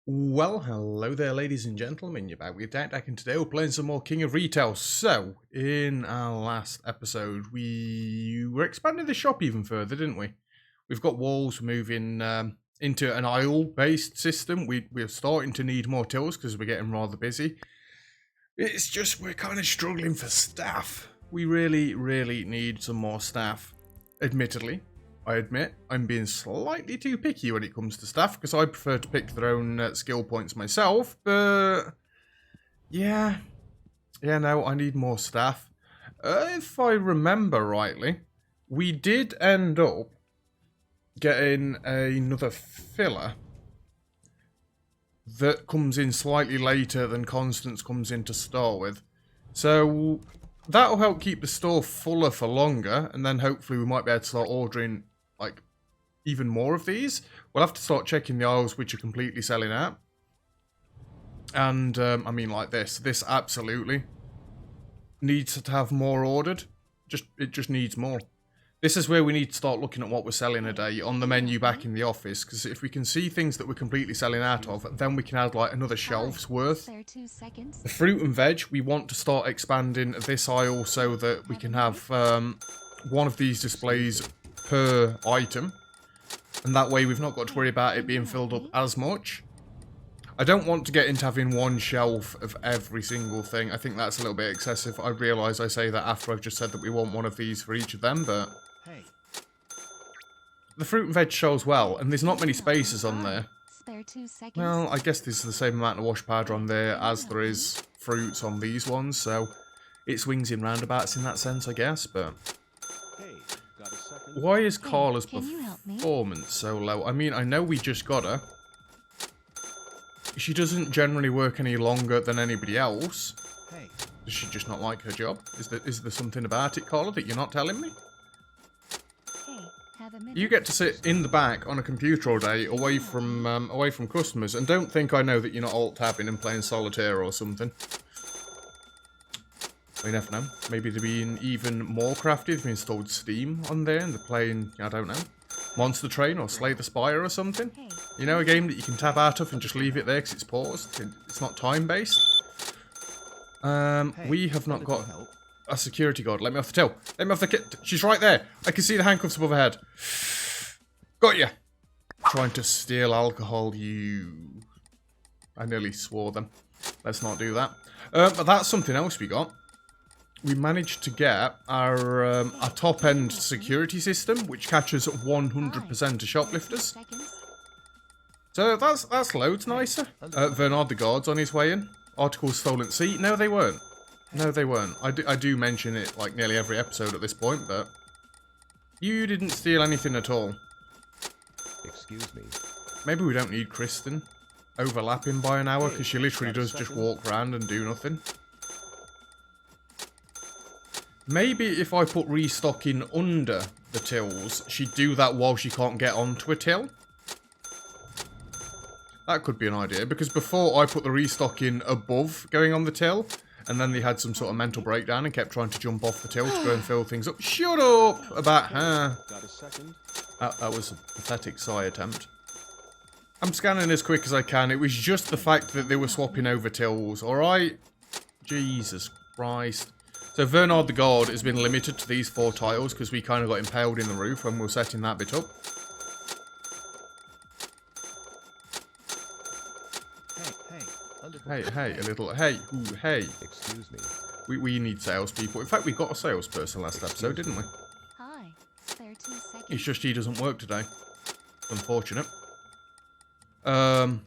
Well, hello there, ladies and gentlemen. You're back with Dak, and today we're playing some more King of Retail. So, in our last episode, we were expanding the shop even further, didn't we? We've got walls moving into an aisle-based system. We're starting to need more tills because we're getting rather busy. It's just we're kind of struggling for staff. We really, really need some more staff, admittedly. I admit, I'm being slightly too picky when it comes to staff, because I prefer to pick their own skill points myself, but yeah, no, I need more staff. If I remember rightly, we did end up getting another filler that comes in slightly later than Constance comes in to start with. So that'll help keep the store fuller for longer, and then hopefully we might be able to start ordering like even more of these. We'll have to start checking the aisles which are completely selling out. And I mean, like this absolutely needs to have more ordered. It just needs more. This is where we need to start looking at what we're selling a day on the menu back in the office, because if we can see things that we're completely selling out of, then we can add like another shelf's worth. The fruit and veg, we want to start expanding this aisle so that we can have one of these displays per item, and that way we've not got to worry about it being filled up as much. I don't want to get into having one shelf of every single thing. I think that's a little bit excessive. I realise I say that after I've just said that we want one of these for each of them, but the fruit and veg shows well, and there's not many spaces on there. Well, I guess there's the same amount of wash powder on there as there is fruits on these ones, so it swings in roundabouts in that sense, I guess, but why is Carla's performance so low? I mean, I know we just got her. She doesn't generally work any longer than anybody else. Does she just not like her job? Is there something about it, Carla, that you're not telling me? You get to sit in the back on a computer all day, away from customers, and don't think I know that you're not alt-tabbing and playing solitaire or something. We never know. Maybe they're being even more crafty. They've installed Steam on there and they're playing, I don't know, Monster Train or Slay the Spire or something. You know, a game that you can tab out of and just leave it there because it's paused. It's not time-based. We have not got a security guard. Let me off the till. Let me off the kit. She's right there. I can see the handcuffs above her head. Got ya. Trying to steal alcohol, you... I nearly swore them. Let's not do that. But that's something else we got. We managed to get our top-end security system, which catches 100% of shoplifters. So that's loads nicer. Bernard the Guard's on his way in. Articles stolen. See, no they weren't. No they weren't. I do mention it like nearly every episode at this point, but you didn't steal anything at all. Excuse me. Maybe we don't need Kristen overlapping by an hour, because she literally does just walk around and do nothing. Maybe if I put restocking under the tills, she'd do that while she can't get onto a till. That could be an idea, because before I put the restocking above going on the till, and then they had some sort of mental breakdown and kept trying to jump off the till to go and fill things up. Shut up about her. That was a pathetic sigh attempt. I'm scanning as quick as I can. It was just the fact that they were swapping over tills, alright? Jesus Christ. So Bernard the Guard has been limited to these 4 tiles because we kind of got impaled in the roof when we were setting that bit up. Hey, a little, hey. Excuse me. We need salespeople. In fact, we got a salesperson last episode, didn't we? Hi. 30 seconds. It's just he doesn't work today. Unfortunate. I'm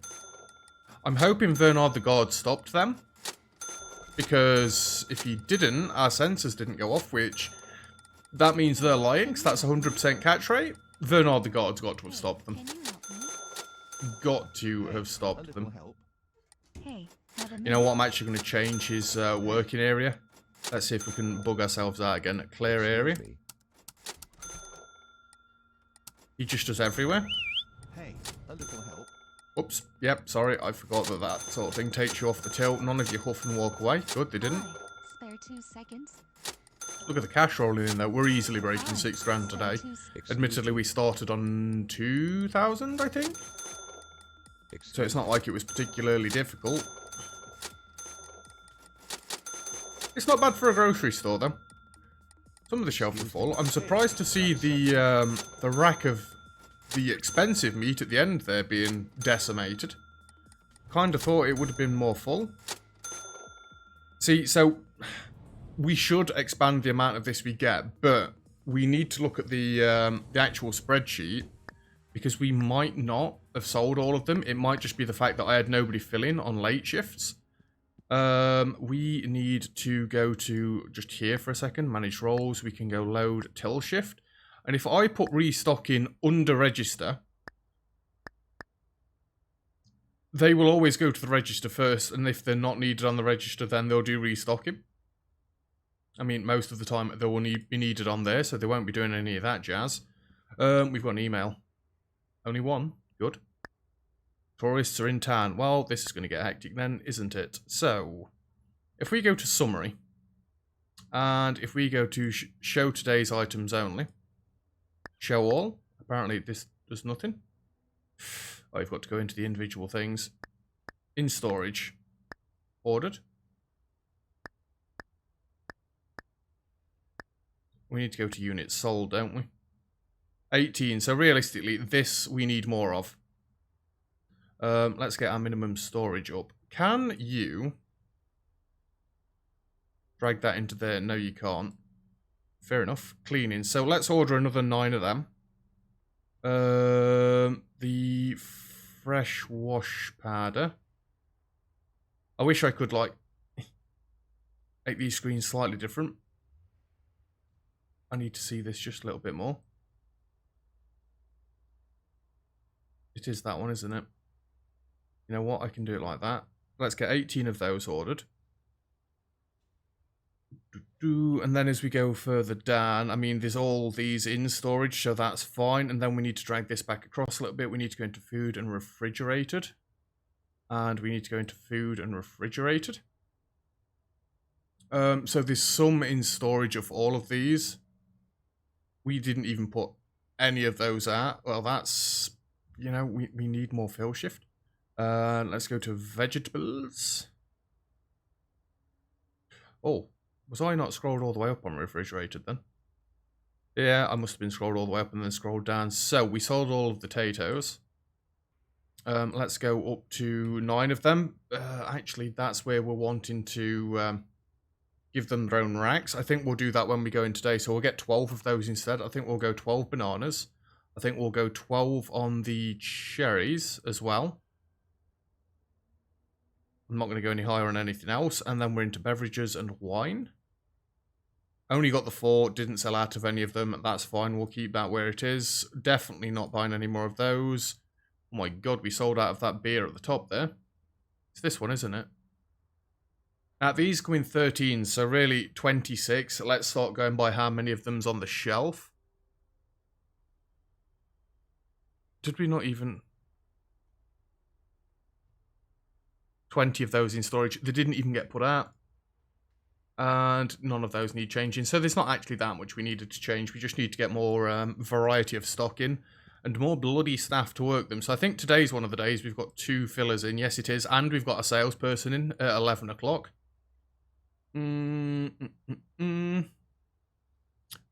hoping Bernard the Guard stopped them. Because if he didn't, our sensors didn't go off, which... that means they're lying, because that's 100% catch rate. Bernard the Guard's got to have stopped them. Got to have stopped them. You know what, I'm actually going to change his working area. Let's see if we can bug ourselves out again. Clear area. He just does everywhere. Hey, a little help. Oops, yep, sorry, I forgot that sort of thing takes you off the till. None of you huff and walk away. Good, they didn't. Spare 2 seconds. Look at the cash rolling in there. We're easily breaking 6 grand today. Admittedly, we started on 2,000, I think. So it's not like it was particularly difficult. It's not bad for a grocery store, though. Some of the shelves are full. I'm surprised to see the rack of the expensive meat at the end there being decimated. Kind of thought it would have been more full. See, so we should expand the amount of this we get, but we need to look at the actual spreadsheet because we might not have sold all of them. It might just be the fact that I had nobody fill in on late shifts. We need to go to just here for a second, manage roles. We can go load till shift. And if I put restocking under register, they will always go to the register first. And if they're not needed on the register, then they'll do restocking. I mean, most of the time they will be needed on there, so they won't be doing any of that jazz. We've got an email. Only one. Good. Tourists are in town. Well, this is going to get hectic then, isn't it? So, if we go to summary, and if we go to show today's items only, show all, apparently this does nothing. I've got to go into the individual things. In storage, ordered. We need to go to units sold, don't we? 18, so realistically, this we need more of. Let's get our minimum storage up. Can you drag that into there? No, you can't. Fair enough. Cleaning. So let's order another 9 of them. The fresh wash powder. I wish I could, like, make these screens slightly different. I need to see this just a little bit more. It is that one, isn't it? You know what? I can do it like that. Let's get 18 of those ordered. And then as we go further down, I mean, there's all these in storage, so that's fine. And then we need to drag this back across a little bit. We need to go into food and refrigerated. And we need to go into food and refrigerated. So there's some in storage of all of these. We didn't even put any of those out. Well, that's, you know, we need more fill shift. Let's go to vegetables. Oh, was I not scrolled all the way up on refrigerated then? Yeah, I must have been scrolled all the way up and then scrolled down. So we sold all of the potatoes. Let's go up to 9 of them. Actually, that's where we're wanting to give them their own racks. I think we'll do that when we go in today. So we'll get 12 of those instead. I think we'll go 12 bananas. I think we'll go 12 on the cherries as well. I'm not going to go any higher on anything else. And then we're into beverages and wine. Only got the 4, didn't sell out of any of them. That's fine, we'll keep that where it is. Definitely not buying any more of those. Oh my god, we sold out of that beer at the top there. It's this one, isn't it? Now, these come in 13, so really 26. Let's start going by how many of them's on the shelf. Did we not even... 20 of those in storage. They didn't even get put out. And none of those need changing. So there's not actually that much we needed to change. We just need to get more variety of stock in. And more bloody staff to work them. So I think today's one of the days we've got 2 fillers in. Yes, it is. And we've got a salesperson in at 11 o'clock. We'll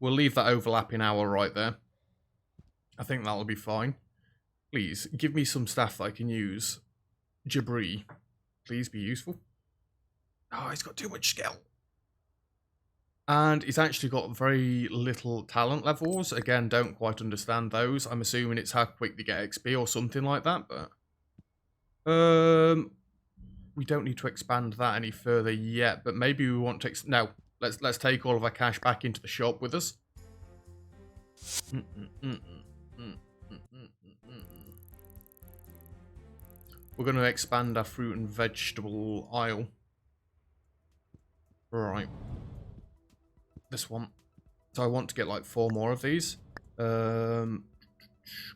leave that overlapping hour right there. I think that'll be fine. Please, give me some staff that I can use. Jabri. Please be useful. Oh, he's got too much skill. And he's actually got very little talent levels. Again, don't quite understand those. I'm assuming it's how quick they get XP or something like that, but... we don't need to expand that any further yet, but maybe we want to... No, let's take all of our cash back into the shop with us. We're going to expand our fruit and vegetable aisle. Right. This one. So I want to get like 4 more of these.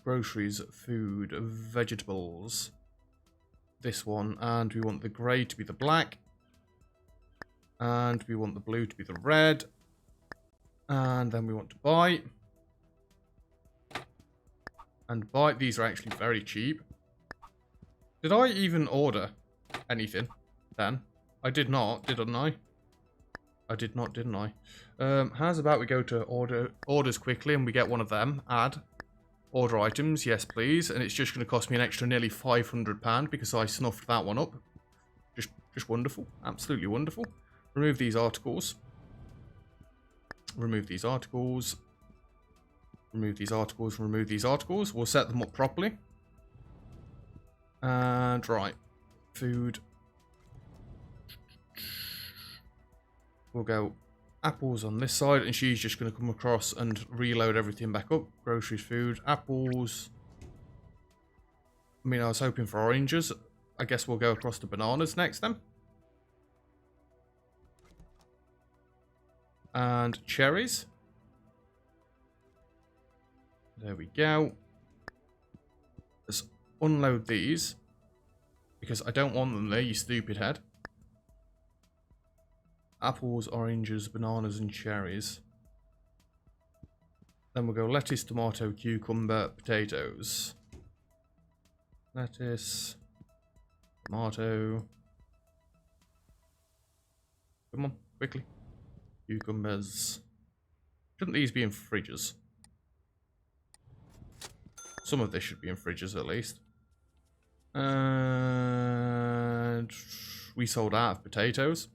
Groceries, food, vegetables. This one. And we want the grey to be the black. And we want the blue to be the red. And then we want to buy. And buy. These are actually very cheap. Did I even order anything then? I did not, didn't I? I did not, didn't I? How's about we go to orders quickly and we get one of them. Add. Order items, yes please. And it's just going to cost me an extra nearly £500 because I snuffed that one up. Just wonderful. Absolutely wonderful. Remove these articles. Remove these articles. Remove these articles, remove these articles. We'll set them up properly. And right. Food. We'll go apples on this side, and she's just going to come across and reload everything back up. Groceries, food, apples. I mean, I was hoping for oranges. I guess we'll go across to bananas next then. And cherries. There we go. Let's unload these. Because I don't want them there, you stupid head. Apples, oranges, bananas, and cherries. Then we'll go lettuce, tomato, cucumber, potatoes. Lettuce, tomato. Come on, quickly. Cucumbers. Shouldn't these be in fridges? Some of this should be in fridges at least. And we sold out of potatoes.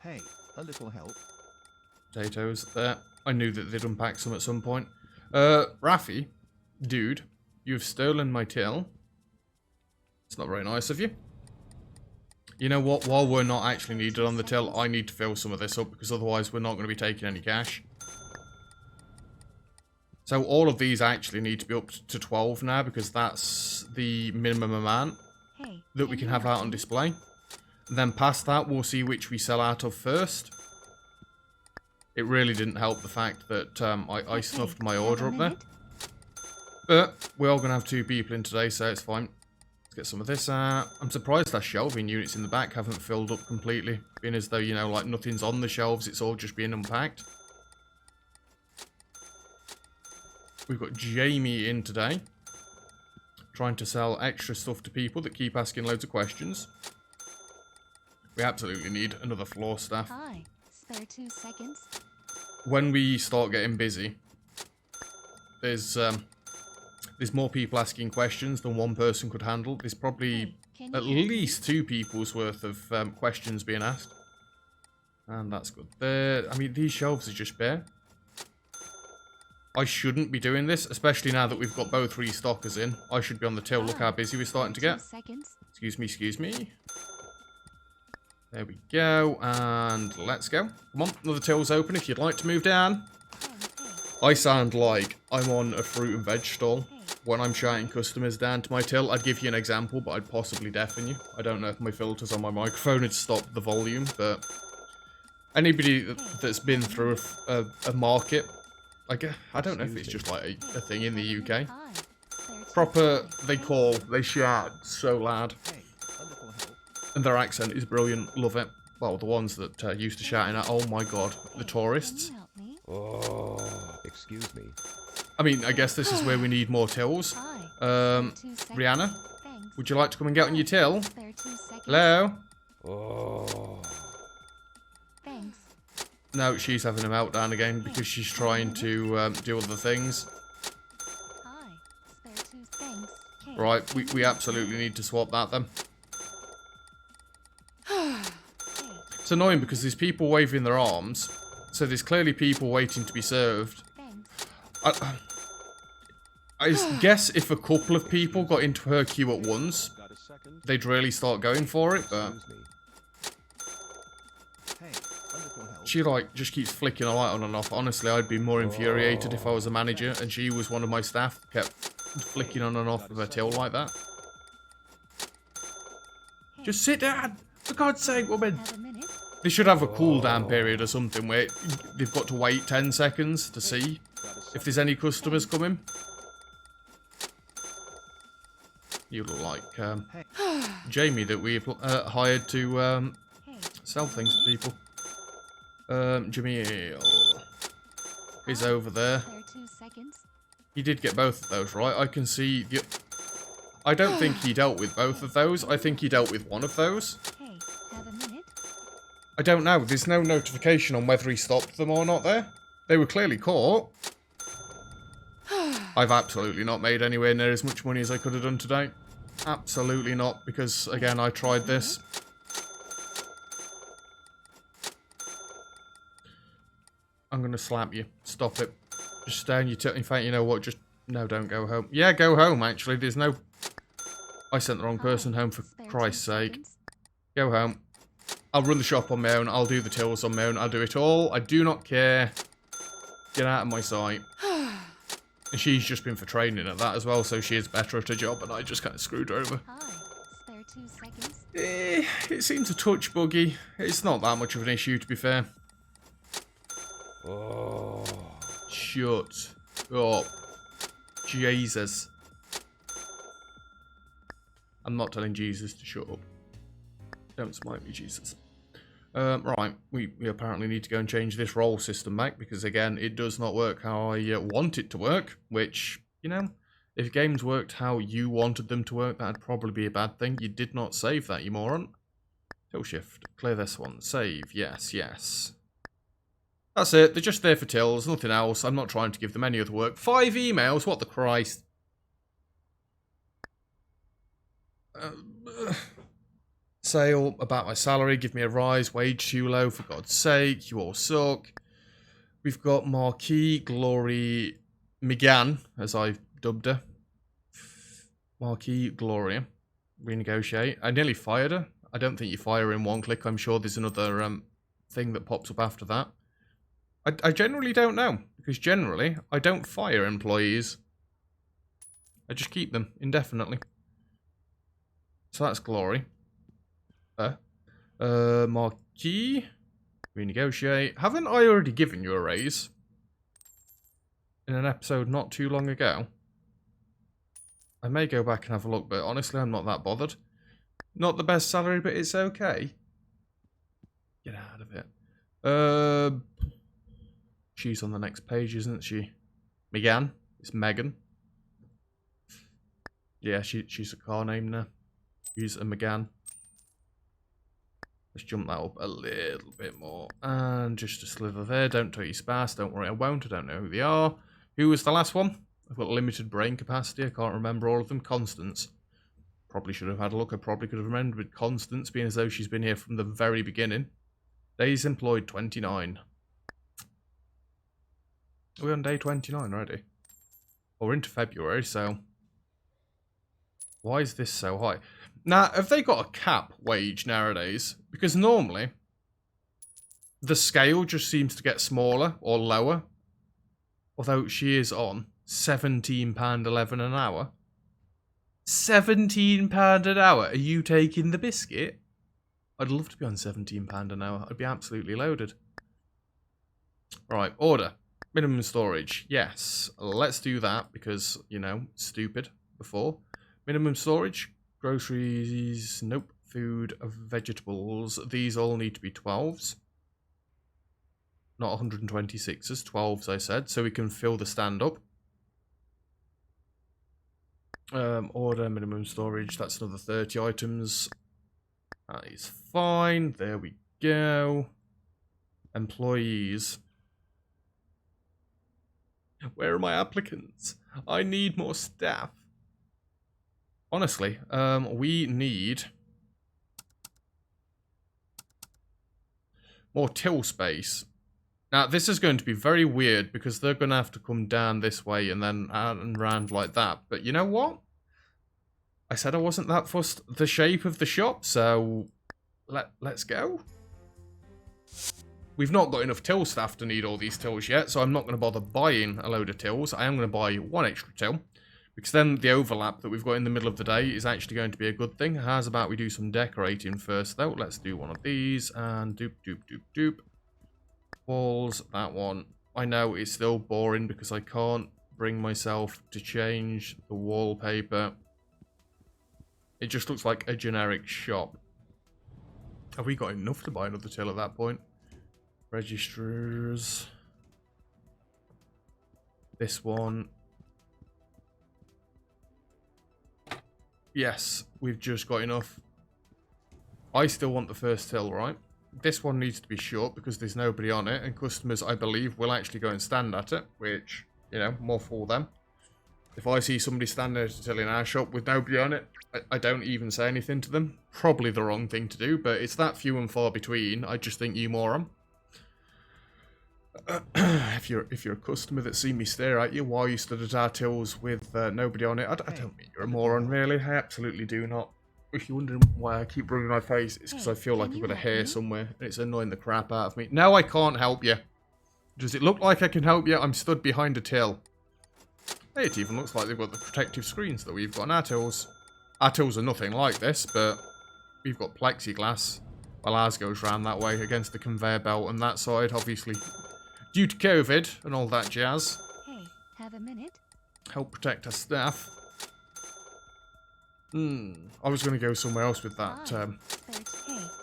Hey, a little help. Potatoes there. I knew that they'd unpack some at some point. Rafi, dude, you've stolen my till. It's not very nice of you. You know what? While we're not actually needed on the till, I need to fill some of this up because otherwise we're not going to be taking any cash. So all of these actually need to be up to 12 now because that's the minimum amount that we can have out on display. Then past that, we'll see which we sell out of first. It really didn't help the fact that I snuffed my order up there. But we're all going to have 2 people in today, so it's fine. Let's get some of this out. I'm surprised our shelving units in the back haven't filled up completely. Being as though, you know, like nothing's on the shelves, it's all just being unpacked. We've got Jamie in today. Trying to sell extra stuff to people that keep asking loads of questions. We absolutely need another floor staff. Hi, spare 2 seconds. When we start getting busy, there's more people asking questions than one person could handle. There's probably at least 2 people's worth of questions being asked. And that's good. I mean, these shelves are just bare. I shouldn't be doing this, especially now that we've got both restockers in. I should be on the till. Look how busy we're starting to get. Excuse me, excuse me. There we go, and let's go. Come on, another till's open if you'd like to move down. I sound like I'm on a fruit and veg stall when I'm shouting customers down to my till. I'd give you an example, but I'd possibly deafen you. I don't know if my filters on my microphone had stopped the volume, but anybody that's been through a market, I don't know if it's just like a thing in the UK. Proper, they shout so loud. And their accent is brilliant, love it. Well, the ones that used to shouting at, oh my god, the tourists. Oh, excuse me. I mean, I guess this is where we need more tills. Rihanna, would you like to come and get on your till? Hello? Oh. Thanks. No, she's having a meltdown again because she's trying to do other things. Hi, spare 2 thanks. Right, we absolutely need to swap that then. It's annoying because there's people waving their arms, so there's clearly people waiting to be served. I guess if a couple of people got into her queue at once, they'd really start going for it, but she like just keeps flicking a light on and off. Honestly, I'd be more infuriated if I was a manager and she was one of my staff that kept flicking on and off of her till like that. Just sit down! For God's sake, woman! They should have a cooldown period or something where they've got to wait 10 seconds to see if there's any customers coming. You look like Jamie that we hired to sell things to people. Jamil is over there. He did get both of those, right? I can see the... I don't think he dealt with both of those. I think he dealt with one of those. Hey, have a minute? I don't know. There's no notification on whether he stopped them or not there. They were clearly caught. I've absolutely not made anywhere near as much money as I could have done today. Absolutely not, because, again, I tried this. I'm going to slap you. Stop it. Just stay on your in fact, you know what? Just... No, don't go home. Yeah, go home, actually. There's no... I sent the wrong person home, for Spare 2 Christ's sake. seconds. Go home. I'll run the shop on my own. I'll do the tills on my own. I'll do it all. I do not care. Get out of my sight. And she's just been for training at that as well, so she is better at her job, and I just kind of screwed her over. Hi, spare 2 seconds. It seems a touch buggy. It's not that much of an issue, to be fair. Oh. Shut up. Jesus. I'm not telling Jesus to shut up. Don't smite me, Jesus. Right, we apparently need to go and change this roll system back, because again, it does not work how I want it to work, which, you know, if games worked how you wanted them to work, that'd probably be a bad thing. You did not save that, you moron. Till shift, clear this one, save, yes, yes. That's it, they're just there for tills, nothing else. I'm not trying to give them any other work. 5 emails, what the Christ. Sale about my salary, give me a rise, wage too low, for God's sake, you all suck. We've got Marquis Glory McGann, as I've dubbed her. Marquis Gloria. Renegotiate. I nearly fired her. I don't think you fire her in one click. I'm sure there's another thing that pops up after that. I generally don't know, because generally I don't fire employees. I just keep them indefinitely. So that's Glory. Marquis. Renegotiate. Haven't I already given you a raise? In an episode not too long ago? I may go back and have a look, but honestly I'm not that bothered. Not the best salary, but it's okay. Get out of it. She's on the next page, isn't she? Megan. It's Megan. Yeah, she's a car name now. She's a Megan. Let's jump that up a little bit more. And just a slither there. Don't tell you sparse. Don't worry, I won't. I don't know who they are. Who was the last one? I've got limited brain capacity. I can't remember all of them. Constance. Probably should have had a look. I probably could have remembered Constance, being as though she's been here from the very beginning. Days employed, 29. Are we on day 29 already? Well, we're into February, so... Why is this so high? Now, have they got a cap wage nowadays? Because normally, the scale just seems to get smaller or lower. Although she is on £17.11 an hour. £17 an hour? Are you taking the biscuit? I'd love to be on £17 an hour. I'd be absolutely loaded. Right, order. Minimum storage. Yes, let's do that because, you know, stupid before. Minimum storage. Groceries. Nope. Food. Vegetables. These all need to be 12s. Not 126s. 12s, I said. So we can fill the stand up. Order. Minimum storage. That's another 30 items. That is fine. There we go. Employees. Where are my applicants? I need more staff. Honestly, we need more till space. Now, this is going to be very weird because they're going to have to come down this way and then out and round like that. But you know what? I said I wasn't that fussed the shape of the shop, so let's go. We've not got enough till staff to need all these tills yet, so I'm not going to bother buying a load of tills. I am going to buy one extra till, because then the overlap that we've got in the middle of the day is actually going to be a good thing. How's about we do some decorating first, though? Let's do one of these, and doop, doop, doop, doop. Walls, that one. I know it's still boring because I can't bring myself to change the wallpaper. It just looks like a generic shop. Have we got enough to buy another till at that point? Registers. This one. Yes, we've just got enough. I still want the first till, right? This one needs to be short because there's nobody on it, and customers, I believe, will actually go and stand at it, which, you know, more for them. If I see somebody standing at a till in our shop with nobody on it, I don't even say anything to them. Probably the wrong thing to do, but it's that few and far between. I just think you moron. If you're a customer that see me stare at you while you stood at our tills with nobody on it, I don't mean you're a moron, really. I absolutely do not. If you're wondering why I keep rubbing my face, it's because I feel like I've got a hair somewhere, and it's annoying the crap out of me. No, I can't help you. Does it look like I can help you? I'm stood behind a till. Hey, it even looks like they've got the protective screens that we've got on our tills. Our tills are nothing like this, but we've got plexiglass. Well, ours goes round that way against the conveyor belt on that side, obviously. Due to COVID and all that jazz. Hey, have a minute? Help protect our staff. I was going to go somewhere else with that.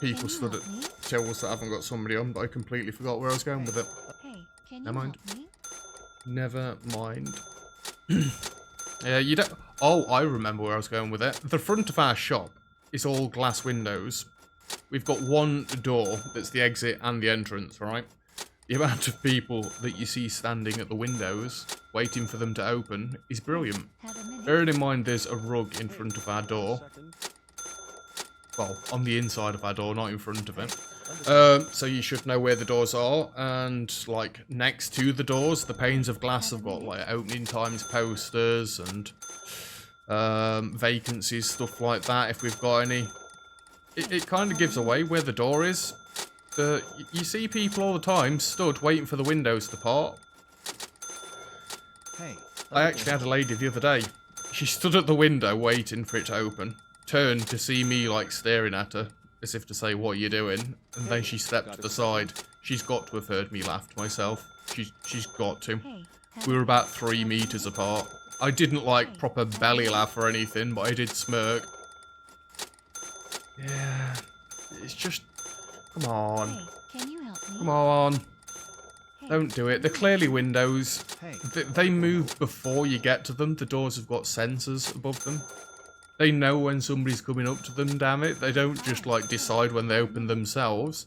People stood at tills that haven't got somebody on, but I completely forgot where I was going with it. Hey, can you Never mind. help me? Never mind. Yeah, you don't... Oh, I remember where I was going with it. The front of our shop is all glass windows. We've got one door that's the exit and the entrance, right? The amount of people that you see standing at the windows, waiting for them to open, is brilliant. Have a minute? Bearing in mind there's a rug in front of our door. Well, on the inside of our door, not in front of it. So you should know where the doors are, and like next to the doors, the panes of glass have got like opening times posters and vacancies, stuff like that. If we've got any, it kind of gives away where the door is. You see people all the time stood waiting for the windows to part. Hey, I actually had a lady the other day. She stood at the window waiting for it to open, turned to see me like staring at her, as if to say, what are you doing? And then she stepped to the side. She's got to have heard me laugh to myself. She's got to. Hey, We were about 3 meters apart. I didn't like proper belly laugh or anything, but I did smirk. Yeah, it's just, come on, Hey, can you help me? come on. Hey, Don't do it. They're clearly windows. hey. They move before you get to them. The doors have got sensors above them. They know when somebody's coming up to them, damn it. They don't just, like, decide when they open themselves.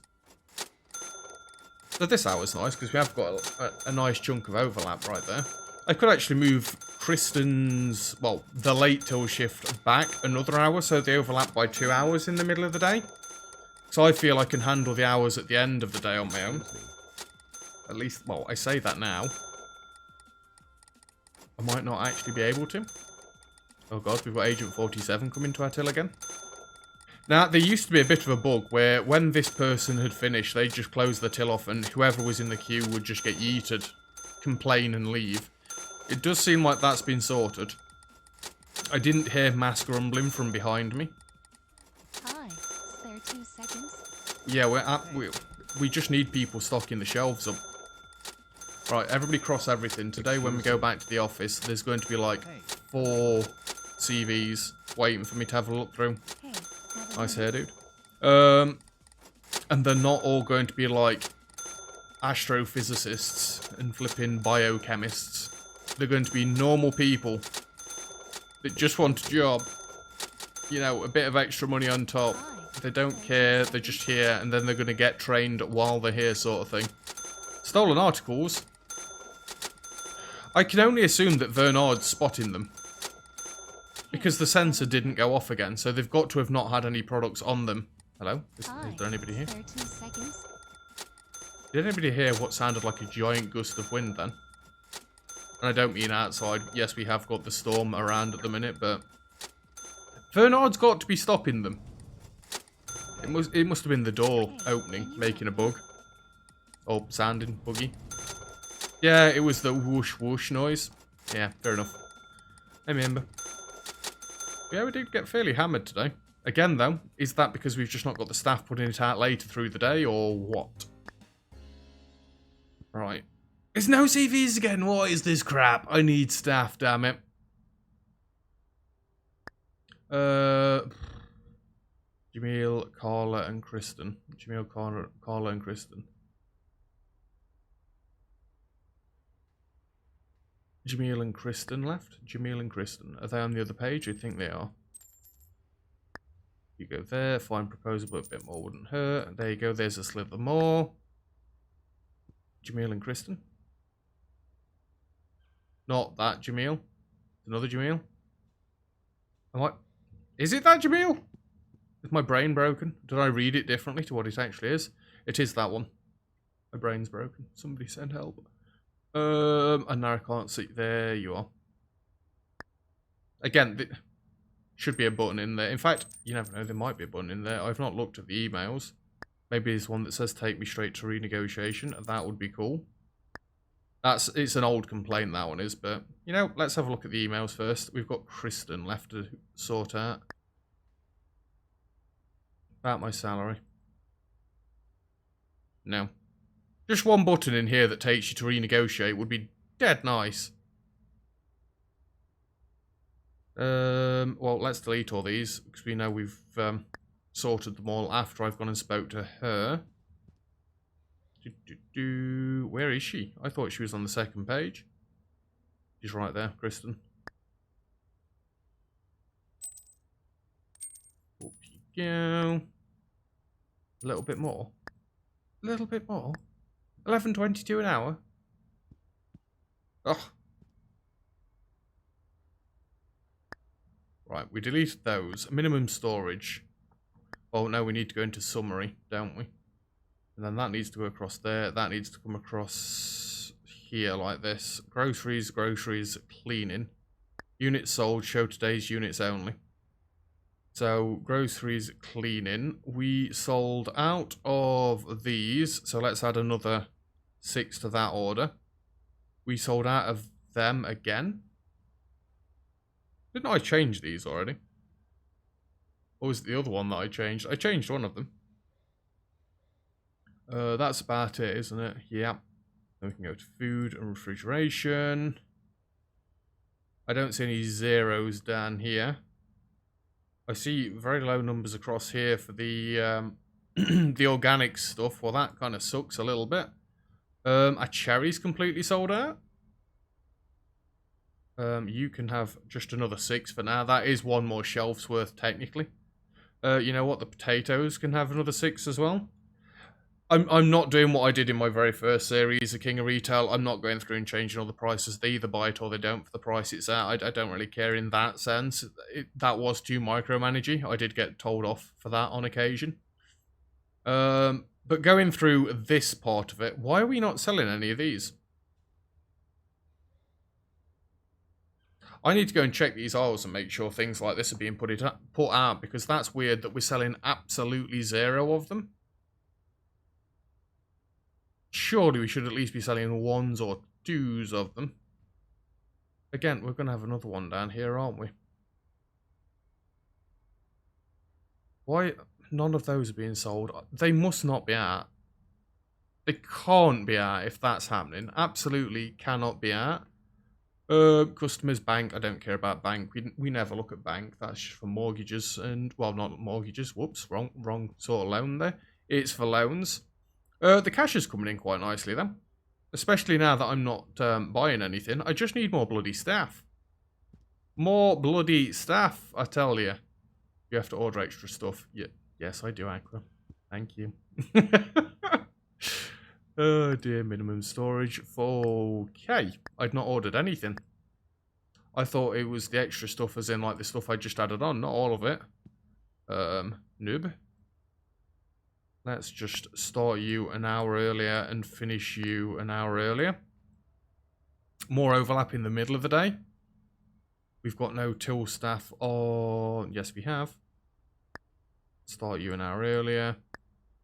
So this hour's nice, because we have got a nice chunk of overlap right there. I could actually move Kristen's, well, the late till shift back another hour, so they overlap by 2 hours in the middle of the day. So I feel I can handle the hours at the end of the day on my own. At least, well, I say that now. I might not actually be able to. Oh god, we've got Agent 47 coming to our till again. Now, there used to be a bit of a bug where when this person had finished, they'd just close the till off and whoever was in the queue would just get yeeted, complain and leave. It does seem like that's been sorted. I didn't hear mass grumbling from behind me. Hi, spare 2 seconds? Yeah, we just need people stocking the shelves up. Right, everybody cross everything. Today when we go back to the office, there's going to be like 4 CVs waiting for me to have a look through. Hey, have a Nice minute? hair, dude. And they're not all going to be like astrophysicists and flipping biochemists. They're going to be normal people that just want a job. You know, a bit of extra money on top. Hi, They don't 30 care, they're seconds? just here, and then they're going to get trained while they're here, sort of thing. Stolen articles. I can only assume that Vernard's spotting them. Because the sensor didn't go off again, so they've got to have not had any products on them. Hello? Is there anybody here? Spare 2 seconds? Did anybody hear what sounded like a giant gust of wind then? And I don't mean outside. Yes, we have got the storm around at the minute, but Vernard's got to be stopping them. It must have been the door opening, making a bug. Or sounding buggy. Yeah, it was the whoosh whoosh noise. Yeah, fair enough. I remember. Yeah, we did get fairly hammered today. Again, though, is that because we've just not got the staff putting it out later through the day, or what? Right. There's no CVs again. What is this crap? I need staff, damn it. Jamil, Carla, and Kristen. Jamil, Carla, and Kristen. Jamil and Kristen left? Jamil and Kristen. Are they on the other page? I think they are. You go there, fine proposal, but a bit more wouldn't hurt. There you go, there's a slither more. Jamil and Kristen. Not that Jamil. Another Jamil. Is it that Jamil? Is my brain broken? Did I read it differently to what it actually is? It is that one. My brain's broken. Somebody send help. And now I can't see. There you are. Again, should be a button in there. In fact, you never know, there might be a button in there. I've not looked at the emails. Maybe it's one that says take me straight to renegotiation. That would be cool. It's an old complaint, that one is, but, you know, let's have a look at the emails first. We've got Kristen left to sort out. About my salary. No. Just one button in here that takes you to renegotiate would be dead nice. Well, let's delete all these, because we know we've sorted them all after I've gone and spoke to her. Where is she? I thought she was on the second page. She's right there, Kristen. Up you go. A little bit more. A little bit more. 11.22 an hour. Ugh. Right, we deleted those. Minimum storage. Oh no, we need to go into summary, don't we? And then that needs to go across there. That needs to come across here like this. Groceries, cleaning. Units sold, show today's units only. So, groceries, cleaning. We sold out of these. So, let's add another 6 to that order. We sold out of them again. Didn't I change these already? Or was it the other one that I changed? I changed one of them. That's about it, isn't it? Yeah. Then we can go to food and refrigeration. I don't see any zeros down here. I see very low numbers across here for the the organic stuff. Well, that kind of sucks a little bit. Are cherries completely sold out? You can have just another 6 for now. That is one more shelf's worth, technically. You know what? The potatoes can have another 6 as well. I'm not doing what I did in my very first series, The King of Retail. I'm not going through and changing all the prices. They either buy it or they don't for the price it's at. I don't really care in that sense. That was too micromanagey. I did get told off for that on occasion. But going through this part of it, why are we not selling any of these? I need to go and check these aisles and make sure things like this are being put out, because that's weird that we're selling absolutely 0 of them. Surely we should at least be selling 1s or 2s of them. Again, we're going to have another one down here, aren't we? Why none of those are being sold? They must not be out. They can't be out if that's happening. Absolutely cannot be out. Customers, bank. I don't care about bank. We never look at bank. That's just for mortgages and, well, not mortgages. Whoops, wrong sort of loan there. It's for loans. The cash is coming in quite nicely then. Especially now that I'm not buying anything. I just need more bloody staff. More bloody staff, I tell you. You have to order extra stuff. Yeah, yes, I do, Aqua. Thank you. Oh dear, minimum storage. Okay. I'd not ordered anything. I thought it was the extra stuff as in like the stuff I just added on. Not all of it. Noob. Let's just start you an hour earlier and finish you an hour earlier. More overlap in the middle of the day. We've got no till staff on... Yes, we have. Start you an hour earlier.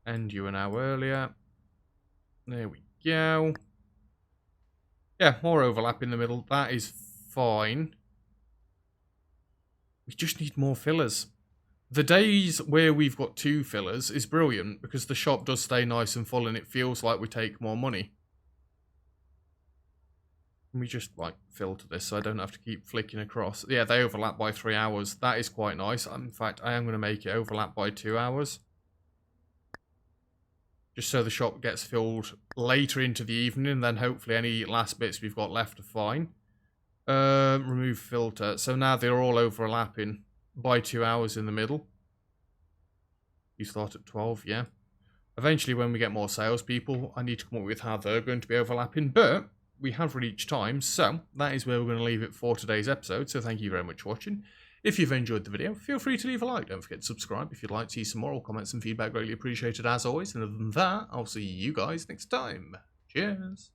End you an hour earlier. There we go. Yeah, more overlap in the middle. That is fine. We just need more fillers. The days where we've got 2 fillers is brilliant because the shop does stay nice and full and it feels like we take more money. Can we just, like, filter this so I don't have to keep flicking across? Yeah, they overlap by 3 hours. That is quite nice. In fact, I am going to make it overlap by 2 hours. Just so the shop gets filled later into the evening, and then hopefully any last bits we've got left are fine. Remove filter. So now they're all overlapping by 2 hours in the middle. You start at 12, yeah. Eventually, when we get more salespeople, I need to come up with how they're going to be overlapping, but we have reached time, so that is where we're going to leave it for today's episode. So thank you very much for watching. If you've enjoyed the video, feel free to leave a like. Don't forget to subscribe if you'd like to see some more. All comments and feedback greatly appreciated as always. And other than that, I'll see you guys next time. Cheers.